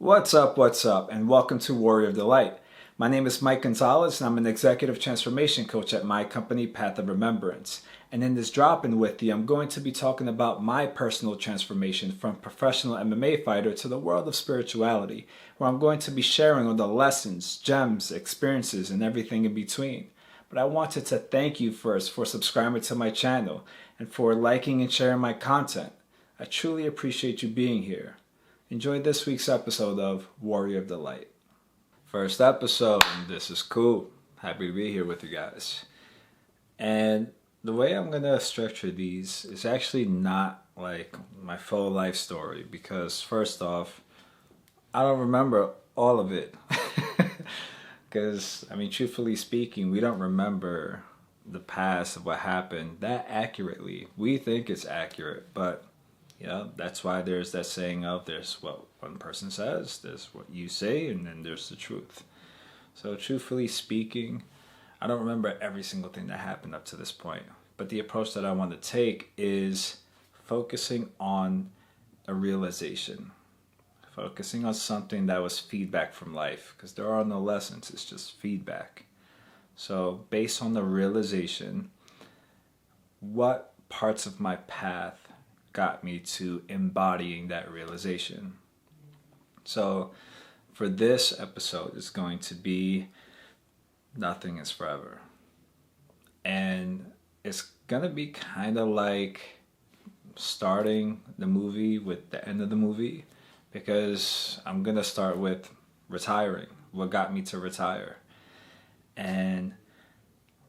What's up, and welcome to Warrior of the Light. My name is Mike Gonzalez, and I'm an executive transformation coach at my company, Path of Remembrance. And in this drop-in with you, I'm going to be talking about my personal transformation from professional MMA fighter to the world of spirituality, where I'm going to be sharing all the lessons, gems, experiences, and everything in between. But I wanted to thank you first for subscribing to my channel and for liking and sharing my content. I truly appreciate you being here. Enjoy this week's episode of Warrior of the Light. First episode, and this is cool. Happy to be here with you guys. And the way I'm going to structure these is actually not like my full life story because first off, I don't remember all of it. Because, truthfully speaking, we don't remember the past of what happened that accurately. We think it's accurate, but that's why there's that saying of there's what one person says, there's what you say, and then there's the truth. So truthfully speaking, I don't remember every single thing that happened up to this point. But the approach that I want to take is focusing on a realization. Focusing on something that was feedback from life. Because there are no lessons, it's just feedback. So based on the realization, what parts of my path got me to embodying that realization. So for this episode, it's going to be nothing is forever. And it's going to be kind of like starting the movie with the end of the movie, because I'm going to start with retiring, what got me to retire. And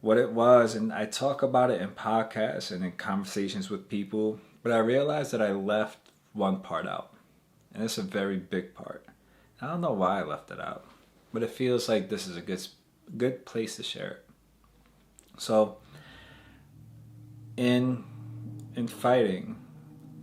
what it was, and I talk about it in podcasts and in conversations with people, but I realized that I left one part out. And it's a very big part. I don't know why I left it out, but it feels like this is a good place to share it. So, in fighting,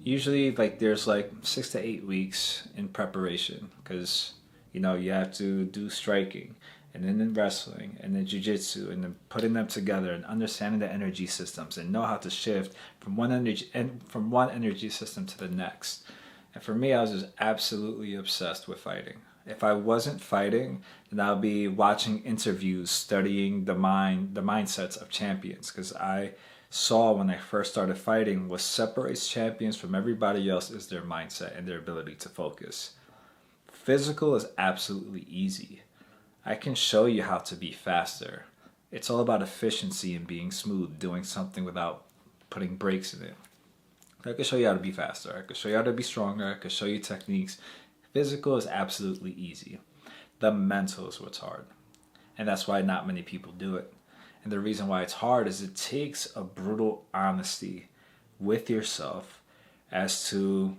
usually there's 6 to 8 weeks in preparation, because you have to do striking, and then in wrestling, and then jiu-jitsu, and then putting them together and understanding the energy systems and know how to shift from one energy system to the next. And for me, I was just absolutely obsessed with fighting. If I wasn't fighting, then I'll be watching interviews, studying the mindsets of champions, because I saw when I first started fighting, what separates champions from everybody else is their mindset and their ability to focus. Physical is absolutely easy. I can show you how to be faster. It's all about efficiency and being smooth, doing something without putting brakes in it. I can show you how to be faster. I can show you how to be stronger. I can show you techniques. Physical is absolutely easy. The mental is what's hard. And that's why not many people do it. And the reason why it's hard is it takes a brutal honesty with yourself as to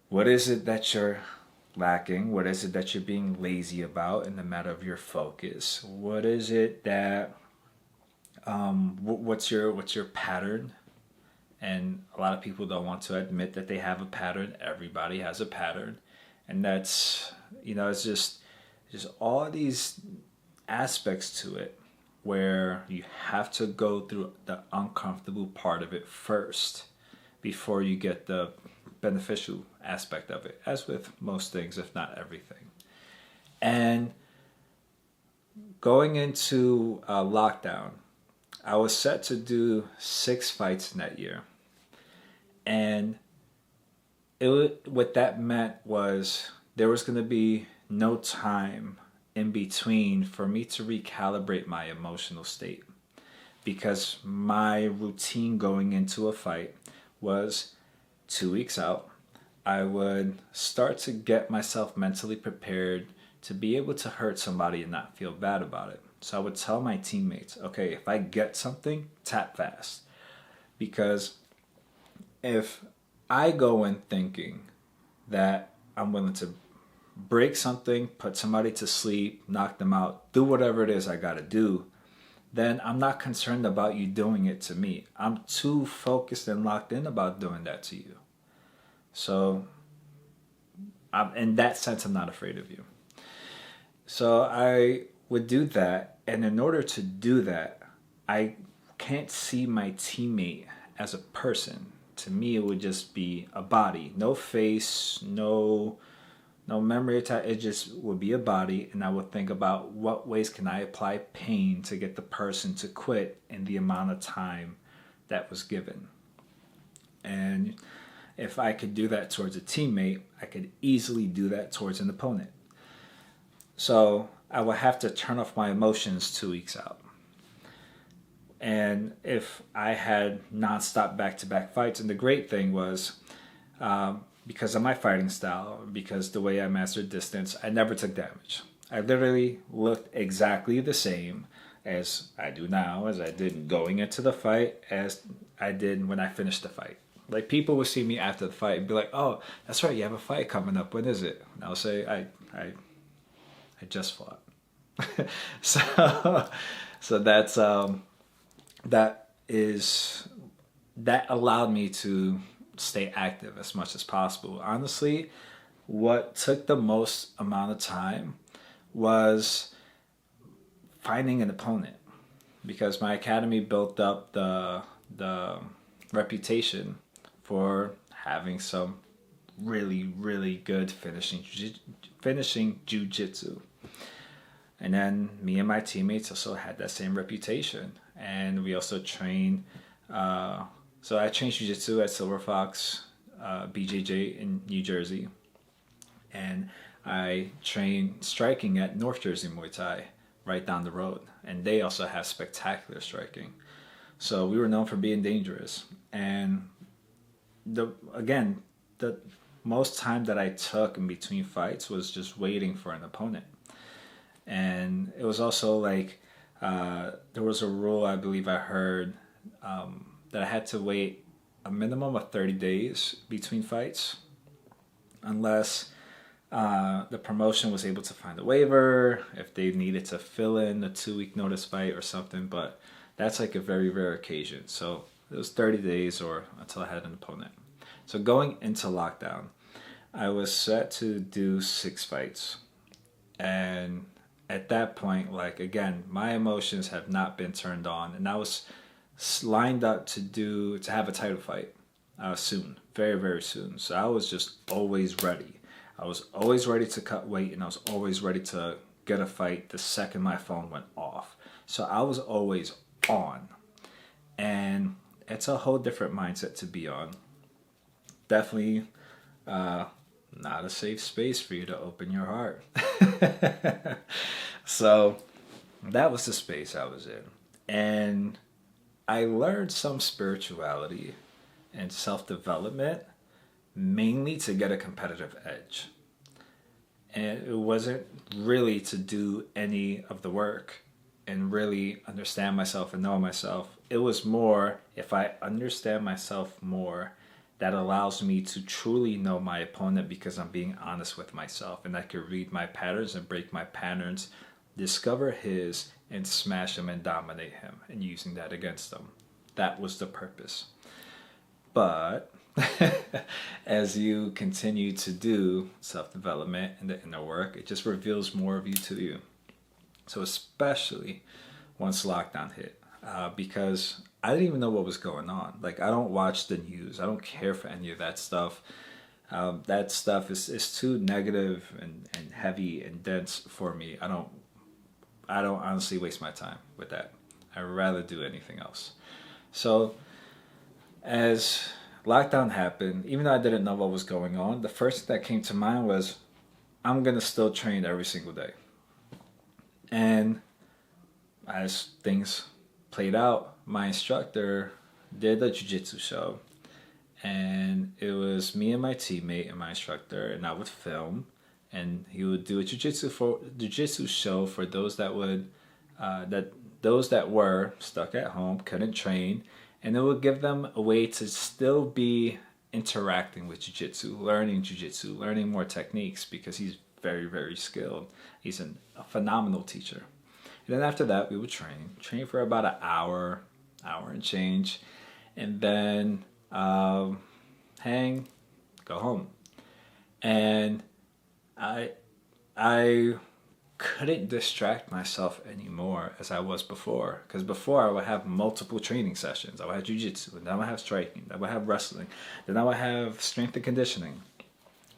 what is it that you're lacking, what is it that you're being lazy about in the matter of your focus, what is it that what's your pattern. And a lot of people don't want to admit that they have a pattern. Everybody has a pattern, and that's it's just all these aspects to it where you have to go through the uncomfortable part of it first before you get the beneficial aspect of it, as with most things, if not everything. And going into lockdown, I was set to do 6 fights in that year. And what that meant was there was going to be no time in between for me to recalibrate my emotional state, because my routine going into a fight was 2 weeks out, I would start to get myself mentally prepared to be able to hurt somebody and not feel bad about it. So I would tell my teammates, okay, if I get something, tap fast. Because if I go in thinking that I'm willing to break something, put somebody to sleep, knock them out, do whatever it is I gotta do, then I'm not concerned about you doing it to me. I'm too focused and locked in about doing that to you. So, in that sense, I'm not afraid of you. So I would do that, and in order to do that, I can't see my teammate as a person. To me, it would just be a body, no face, no No memory attack. It just would be a body, and I would think about what ways can I apply pain to get the person to quit in the amount of time that was given. And if I could do that towards a teammate, I could easily do that towards an opponent. So I would have to turn off my emotions 2 weeks out. And if I had nonstop back-to-back fights, and the great thing was, because of my fighting style, because the way I mastered distance, I never took damage. I literally looked exactly the same as I do now, as I did going into the fight, as I did when I finished the fight. Like, people would see me after the fight and be like, "Oh, that's right, you have a fight coming up. When is it?" And I'll say, I just fought. So that's that allowed me to stay active as much as possible. Honestly, what took the most amount of time was finding an opponent, because my academy built up the reputation for having some really, really good finishing jiu-jitsu. And then me and my teammates also had that same reputation. And we also trained, so I trained jiu-jitsu at Silver Fox BJJ in New Jersey. And I trained striking at North Jersey Muay Thai right down the road. And they also have spectacular striking. So we were known for being dangerous. And the most time that I took in between fights was just waiting for an opponent. And it was also like, there was a rule I believe I heard, that I had to wait a minimum of 30 days between fights, unless the promotion was able to find a waiver, if they needed to fill in a 2-week notice fight or something. But that's like a very rare occasion. So it was 30 days or until I had an opponent. So going into lockdown, I was set to do 6 fights. And at that point, like, again, my emotions have not been turned on. And I was lined up to have a title fight soon, very, very soon. So I was just always ready. I was always ready to cut weight, and I was always ready to get a fight the second my phone went off. So I was always on. And it's a whole different mindset to be on. Definitely not a safe space for you to open your heart. So that was the space I was in. And I learned some spirituality and self-development mainly to get a competitive edge. And it wasn't really to do any of the work and really understand myself and know myself. It was more, if I understand myself more, that allows me to truly know my opponent, because I'm being honest with myself, and I can read my patterns and break my patterns, discover his, and smash him and dominate him, and using that against him. That was the purpose. But as you continue to do self-development and the inner work, it just reveals more of you to you. So especially once lockdown hit, because I didn't even know what was going on. Like, I don't watch the news. I don't care for any of that stuff. That stuff is too negative and heavy and dense for me. I don't honestly waste my time with that. I'd rather do anything else. So as lockdown happened, even though I didn't know what was going on, the first thing that came to mind was, I'm going to still train every single day. And as things played out, my instructor did a jiu-jitsu show. And it was me and my teammate and my instructor, and I would film. And he would do a jiu-jitsu show for those that were stuck at home, couldn't train, and it would give them a way to still be interacting with jiu-jitsu, learning more techniques, because he's very, very skilled. He's a phenomenal teacher. And then after that, we would train for about an hour and change, and then hang, go home. And I couldn't distract myself anymore as I was before. Because before, I would have multiple training sessions. I would have jiu-jitsu, and then I would have striking, then I would have wrestling, then I would have strength and conditioning.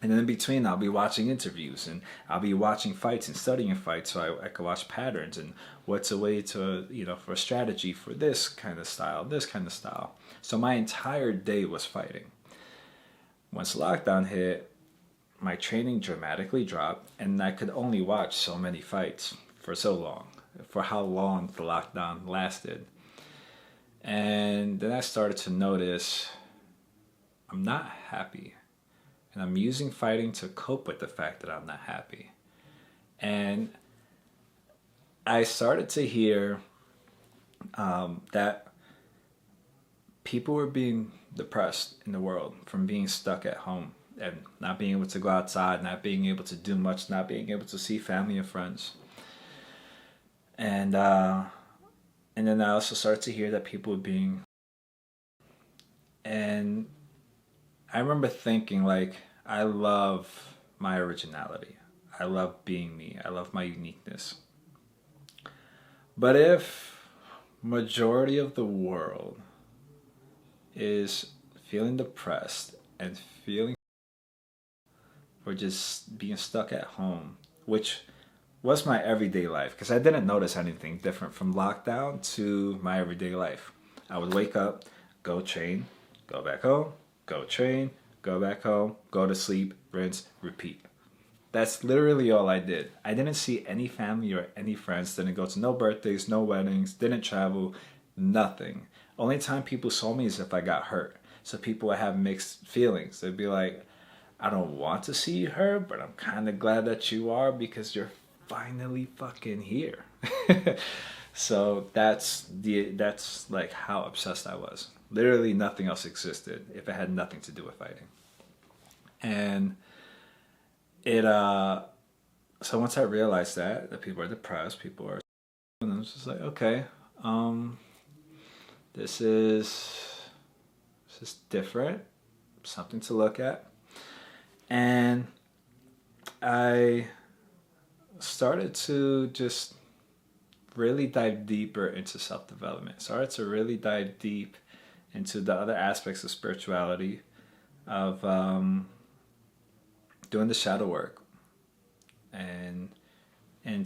And then in between, I'll be watching interviews, and I'll be watching fights and studying fights, so I can watch patterns and what's a way to, for a strategy for this kind of style, this kind of style. So my entire day was fighting. Once lockdown hit, my training dramatically dropped, and I could only watch so many fights for so long, for how long the lockdown lasted. And then I started to notice I'm not happy. And I'm using fighting to cope with the fact that I'm not happy. And I started to hear that people were being depressed in the world from being stuck at home and not being able to go outside, not being able to do much, not being able to see family and friends. And then I also started to hear that people were being... And I remember thinking, like, I love my originality. I love being me. I love my uniqueness. But if majority of the world is feeling depressed and feeling or just being stuck at home, which was my everyday life, because I didn't notice anything different from lockdown to my everyday life. I would wake up, go train, go back home, go train, go back home, go to sleep, rinse, repeat. That's literally all I did. I didn't see any family or any friends, didn't go to no birthdays, no weddings, didn't travel, nothing. Only time people saw me is if I got hurt. So people would have mixed feelings. They'd be like, I don't want to see you hurt, but I'm kind of glad that you are because you're finally fucking here. So that's like how obsessed I was. Literally nothing else existed if it had nothing to do with fighting. And so once I realized that people are depressed, people are, and I was just like, okay, this is different, something to look at. And I started to just really dive deeper into self-development. Started to really dive deep into the other aspects of spirituality, of doing the shadow work, and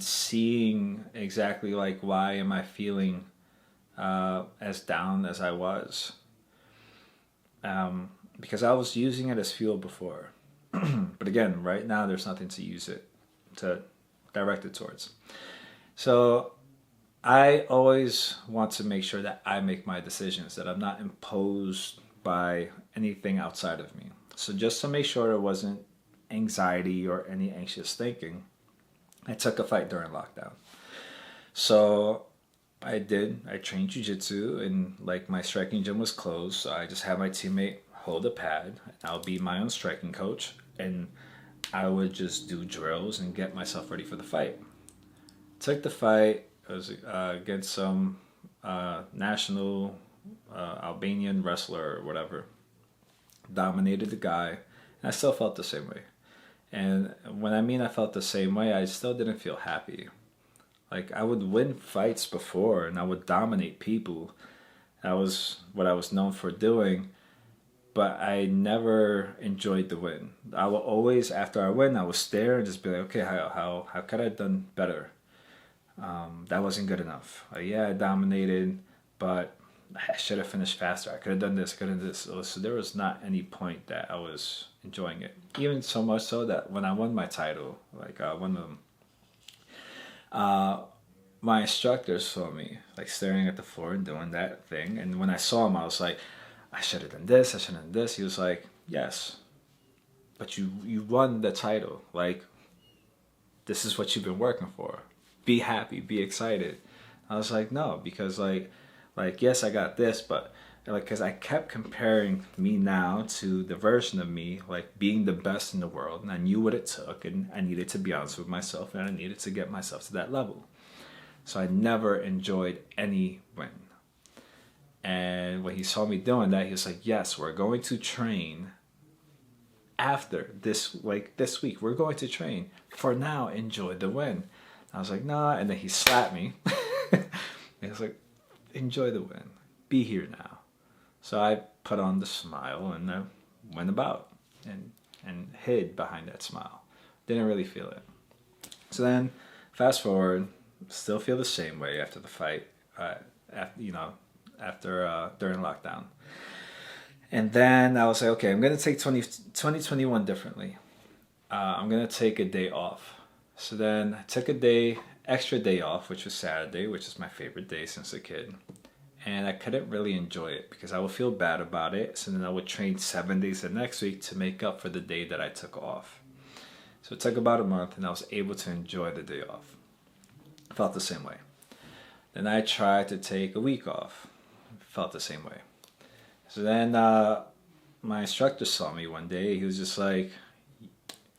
seeing exactly like why am I feeling as down as I was, because I was using it as fuel before. But again, right now there's nothing to use it to direct it towards. So I always want to make sure that I make my decisions, that I'm not imposed by anything outside of me. So just to make sure there wasn't anxiety or any anxious thinking, I took a fight during lockdown. So I trained jiu-jitsu, and like my striking gym was closed, so I just had my teammate hold a pad. I'll be my own striking coach, and I would just do drills and get myself ready for the fight. Took the fight. It was against some national Albanian wrestler or whatever. Dominated the guy, and I still felt the same way. And when I mean I felt the same way, I still didn't feel happy. Like, I would win fights before, and I would dominate people. That was what I was known for doing. But I never enjoyed the win. I will always, after I win, I would stare and just be like, okay, how could I have done better? That wasn't good enough. Yeah, I dominated, but I should have finished faster. I could have done this, could have done this. So there was not any point that I was enjoying it. Even so much so that when I won my title, like one of them, my instructor saw me like staring at the floor and doing that thing. And when I saw him, I was like, I should have done this, I should have done this. He was like, yes, but you won the title. Like, this is what you've been working for. Be happy, be excited. I was like, no, because like yes, I got this, but like, because I kept comparing me now to the version of me, like being the best in the world, and I knew what it took, and I needed to be honest with myself, and I needed to get myself to that level. So I never enjoyed any win. And when he saw me doing that, he was like, yes, we're going to train after this, like this week, we're going to train. For now, enjoy the win. I was like, nah, and then he slapped me. He was like, enjoy the win. Be here now. So I put on the smile and I went about. And and hid behind that smile. Didn't really feel it. So then, fast forward, still feel the same way after the fight. After during lockdown. And then I was like, okay, I'm gonna take 2021 differently. I'm gonna take a day off. So then I took extra day off, which was Saturday, which is my favorite day since a kid. And I couldn't really enjoy it because I would feel bad about it. So then I would train 7 days the next week to make up for the day that I took off. So it took about a month and I was able to enjoy the day off. Felt the same way. Then I tried to take a week off. Felt the same way. So then my instructor saw me one day. He was just like,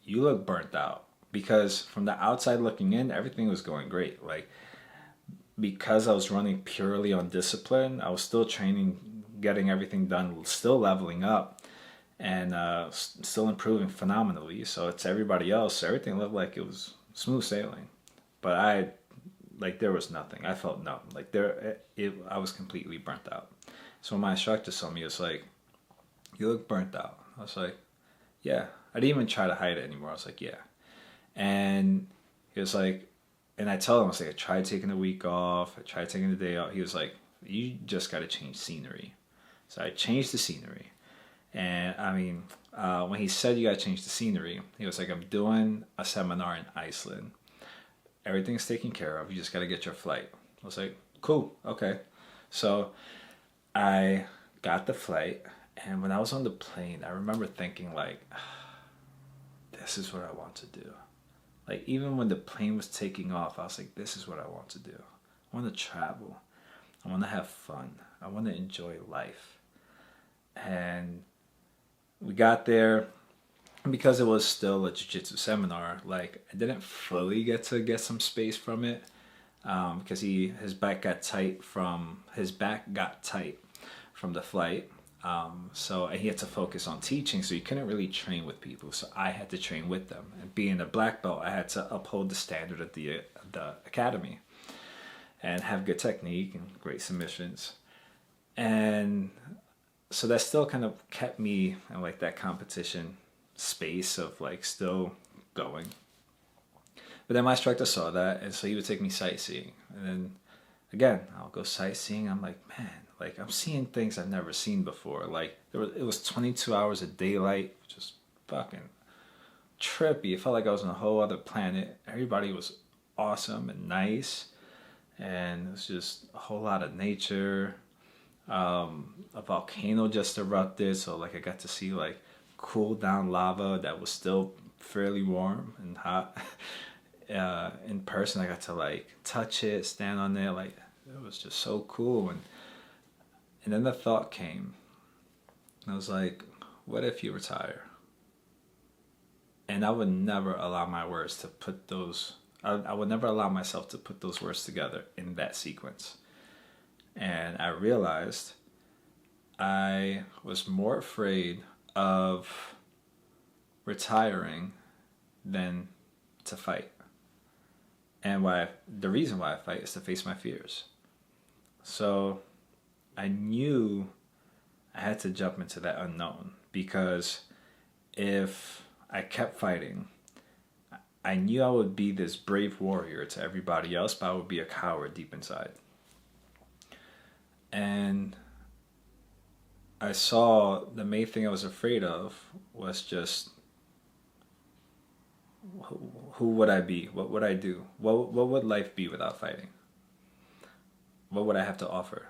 you look burnt out. Because from the outside looking in, everything was going great. Like, because I was running purely on discipline, I was still training, getting everything done, still leveling up, and still improving phenomenally. So to everybody else, everything looked like it was smooth sailing. But there was nothing. I felt numb. I was completely burnt out. So when my instructor saw me, he was like, you look burnt out. I was like, yeah. I didn't even try to hide it anymore. I was like, yeah. And he was like, and I told him, I was like, I tried taking a week off. I tried taking the day off. He was like, you just got to change scenery. So I changed the scenery. And I mean, when he said you got to change the scenery, he was like, I'm doing a seminar in Iceland. Everything's taken care of. You just got to get your flight. I was like, cool. Okay. So I got the flight. And when I was on the plane, I remember thinking like, this is what I want to do. Like, even when the plane was taking off, I was like, this is what I want to do. I want to travel. I want to have fun. I want to enjoy life. And we got there, and because it was still a jiu-jitsu seminar, like, I didn't fully get to get some space from it, because his back got tight from the flight. So he had to focus on teaching, so he couldn't really train with people. So I had to train with them. And being a black belt, I had to uphold the standard of the academy and have good technique and great submissions. And so that still kind of kept me in like that competition space of like still going. But then my instructor saw that, and so he would take me sightseeing. And then again, I'll go sightseeing. I'm like, man, like I'm seeing things I've never seen before. Like it was 22 hours of daylight, which was fucking trippy. It felt like I was on a whole other planet. Everybody was awesome and nice, and it was just a whole lot of nature. A volcano just erupted, so like I got to see like cool down lava that was still fairly warm and hot. In person, I got to like touch it, stand on it, like it was just so cool. And then the thought came. I was like, what if you retire? And I would never allow my words to put those, I would never allow myself to put those words together in that sequence. And I realized I was more afraid of retiring than to fight. And the reason why I fight is to face my fears. So I knew I had to jump into that unknown, because if I kept fighting, I knew I would be this brave warrior to everybody else, but I would be a coward deep inside. And I saw the main thing I was afraid of was just, who would I be? What would I do? What would life be without fighting? What would I have to offer?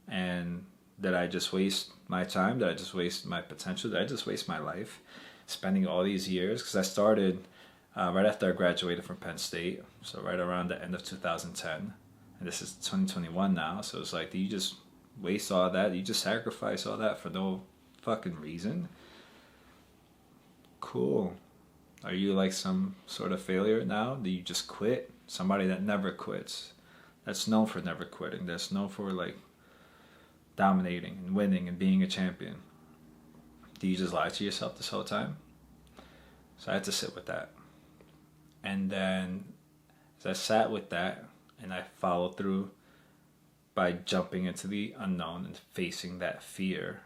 And did I just waste my time? Did I just waste my potential? Did I just waste my life spending all these years? Because I started right after I graduated from Penn State, so right around the end of 2010. And this is 2021 now, so it's like, do you just waste all that? You just sacrifice all that for no fucking reason? Cool. Are you like some sort of failure now? Do you just quit? Somebody that never quits. That's known for never quitting. That's known for like dominating and winning and being a champion. Do you just lie to yourself this whole time? So I had to sit with that. And then as I sat with that and I followed through by jumping into the unknown and facing that fear,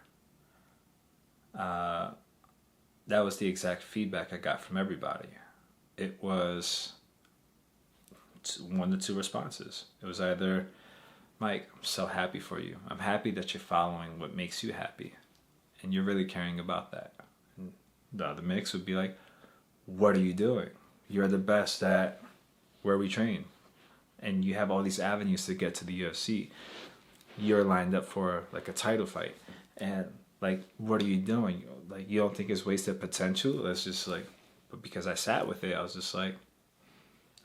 that was the exact feedback I got from everybody. It was one to two responses. It was either, Mike, I'm so happy for you. I'm happy that you're following what makes you happy. And you're really caring about that. And the other mix would be like, what are you doing? You're the best at where we train. And you have all these avenues to get to the UFC. You're lined up for like a title fight. And like, what are you doing? Like, you don't think it's wasted potential? That's just like, but because I sat with it, I was just like,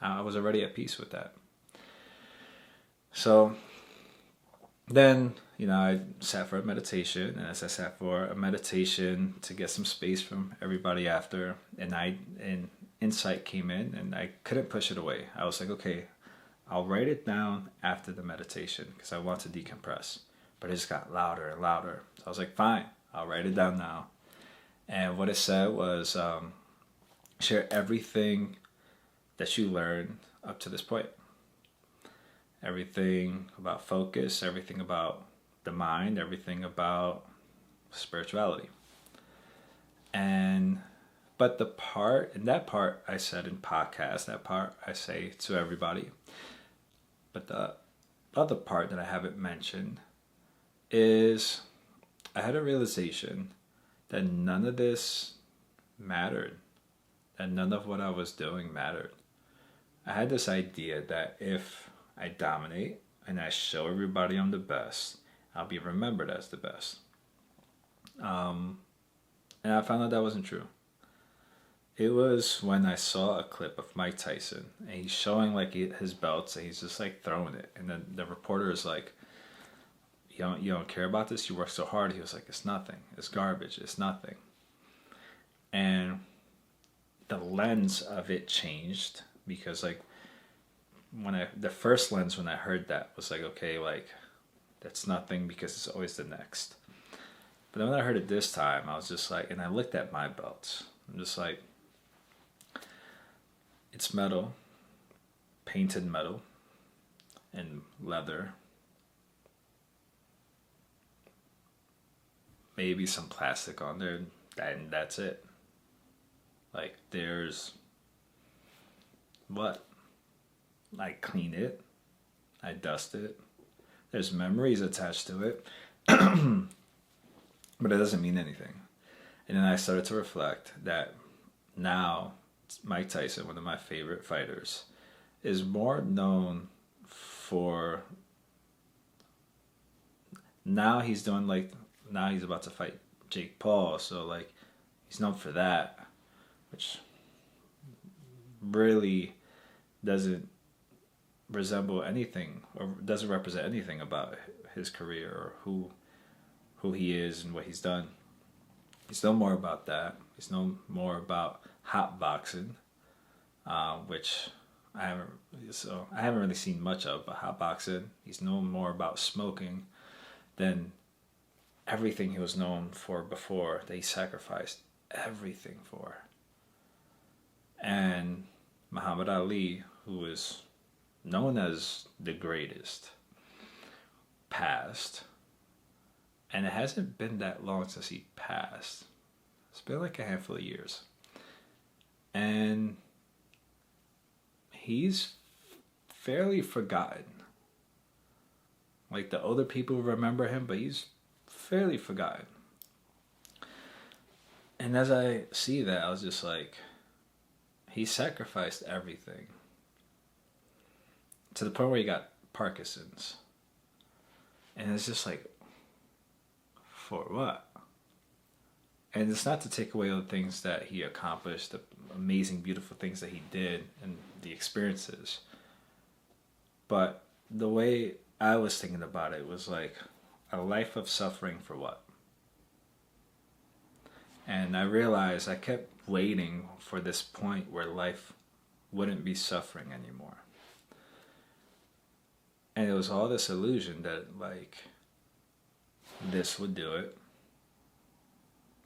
I was already at peace with that. So then, I sat for a meditation, and as I sat for a meditation to get some space from everybody after, and insight came in, and I couldn't push it away. I was like, okay, I'll write it down after the meditation because I want to decompress. But it just got louder and louder. So I was like, fine, I'll write it down now. And what it said was, share everything that you learned up to this point. Everything about focus, everything about the mind, everything about spirituality. But that part I said in podcast, that part I say to everybody. But the other part that I haven't mentioned is I had a realization that none of this mattered, that none of what I was doing mattered. I had this idea that if I dominate and I show everybody I'm the best, I'll be remembered as the best. And I found out that wasn't true. It was when I saw a clip of Mike Tyson, and he's showing like his belts, and he's just like throwing it. And then the reporter is like, you don't care about this? You work so hard. He was like, it's nothing. It's garbage. It's nothing. And the lens of it changed because like the first lens when I heard that was like, okay, like that's nothing because it's always the next. But then when I heard it this time, I was just like, and I looked at my belts. I'm just like, it's metal, painted metal, and leather. Maybe some plastic on there, and that's it. Like, there's what? I clean it, I dust it. There's memories attached to it, but it doesn't mean anything. And then I started to reflect that now Mike Tyson, one of my favorite fighters, is more known for, now he's about to fight Jake Paul, so like he's known for that, which really doesn't resemble anything or doesn't represent anything about his career or who he is and what he's done. He's known more about that. He's known more about hot boxing, which I haven't really seen much of. But hot boxing, he's known more about smoking than everything he was known for before, that he sacrificed everything for. And Muhammad Ali, who is known as the greatest, passed. And it hasn't been that long since he passed. It's been like a handful of years. And he's fairly forgotten. Like the older people remember him, but he's fairly forgotten. And as I see that, I was just like, he sacrificed everything. To the point where he got Parkinson's. And it's just like, for what? And it's not to take away all the things that he accomplished, the amazing, beautiful things that he did, and the experiences. But the way I was thinking about it was like a life of suffering for what? And I realized I kept waiting for this point where life wouldn't be suffering anymore. And it was all this illusion that like this would do it.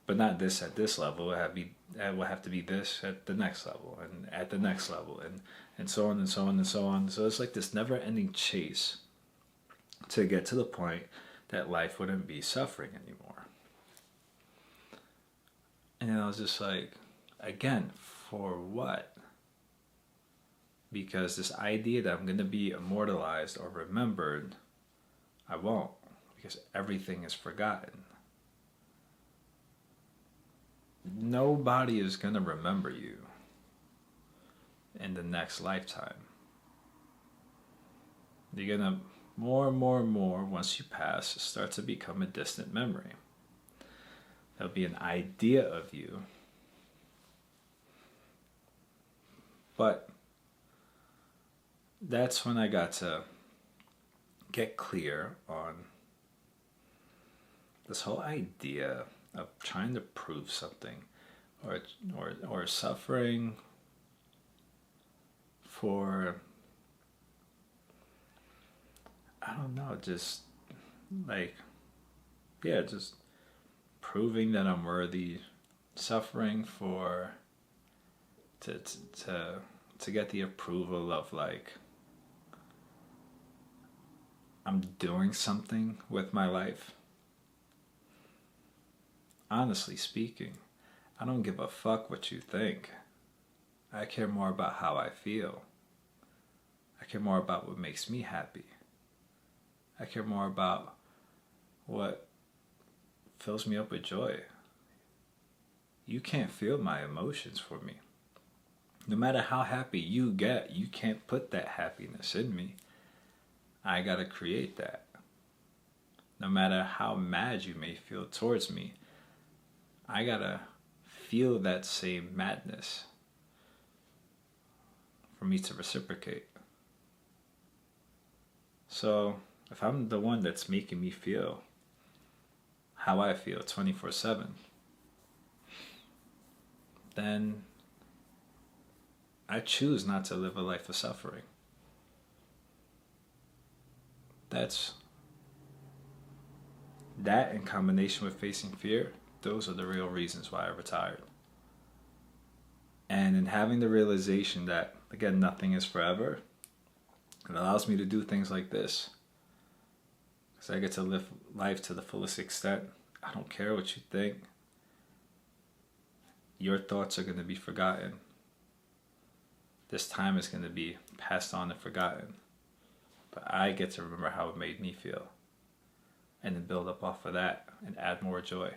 But not this at this level. It would have to be this at the next level, and at the next level, and so on and so on and so on. So it's like this never-ending chase to get to the point that life wouldn't be suffering anymore. And I was just like, again, for what? Because this idea that I'm going to be immortalized or remembered, I won't, because everything is forgotten. Nobody is going to remember you in the next lifetime. You're going to more and more and more, once you pass, start to become a distant memory. There'll be an idea of you, but that's when I got to get clear on this whole idea of trying to prove something, or suffering for, I don't know, just like, yeah, just proving that I'm worthy, suffering for to get the approval of, like, I'm doing something with my life. Honestly speaking, I don't give a fuck what you think. I care more about how I feel. I care more about what makes me happy. I care more about what fills me up with joy. You can't feel my emotions for me. No matter how happy you get, you can't put that happiness in me. I gotta create that. No matter how mad you may feel towards me, I gotta feel that same madness for me to reciprocate. So if I'm the one that's making me feel how I feel 24/7, then I choose not to live a life of suffering. That in combination with facing fear, those are the real reasons why I retired. And in having the realization that, again, nothing is forever, it allows me to do things like this. Because I get to live life to the fullest extent. I don't care what you think. Your thoughts are going to be forgotten. This time is going to be passed on and forgotten. But I get to remember how it made me feel. And then build up off of that and add more joy.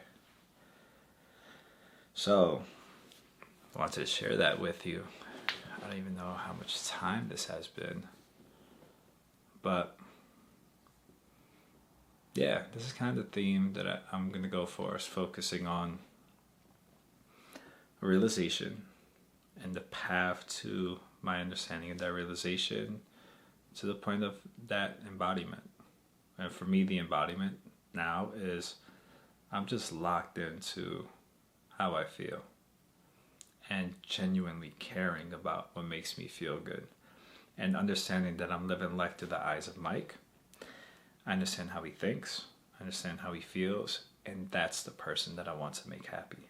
So, I wanted to share that with you. I don't even know how much time this has been. But, yeah, this is kind of the theme that I'm going to go for, is focusing on realization and the path to my understanding of that realization to the point of that embodiment. And for me, the embodiment now is I'm just locked into how I feel and genuinely caring about what makes me feel good, and understanding that I'm living life through the eyes of Mike. I understand how he thinks, I understand how he feels, and that's the person that I want to make happy.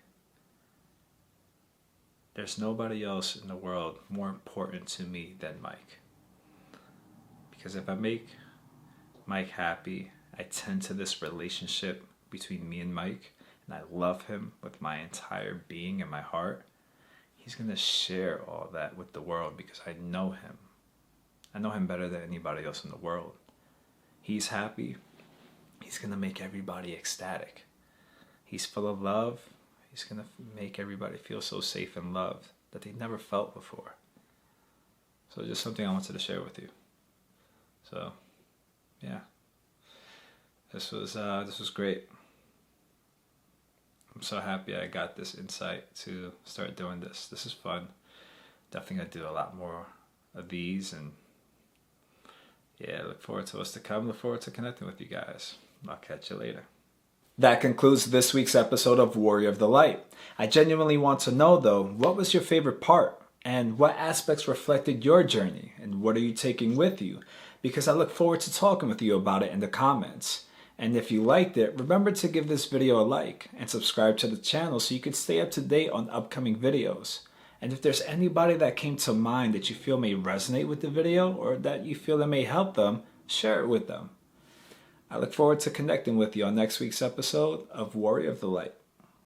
There's nobody else in the world more important to me than Mike. Because if I make Mike happy, I tend to this relationship between me and Mike, and I love him with my entire being and my heart. He's going to share all that with the world because I know him. I know him better than anybody else in the world. He's happy. He's going to make everybody ecstatic. He's full of love. He's going to make everybody feel so safe and loved that they never felt before. So just something I wanted to share with you. So, yeah. This was great. I'm so happy I got this insight to start doing this. This is fun. Definitely gonna do a lot more of these, and yeah, look forward to what's to come. Look forward to connecting with you guys. I'll catch you later. That concludes this week's episode of Warrior of the Light. I genuinely want to know, though, what was your favorite part? And what aspects reflected your journey? And what are you taking with you? Because I look forward to talking with you about it in the comments. And if you liked it, remember to give this video a like and subscribe to the channel so you can stay up to date on upcoming videos. And if there's anybody that came to mind that you feel may resonate with the video or that you feel that may help them, share it with them. I look forward to connecting with you on next week's episode of Warrior of the Light.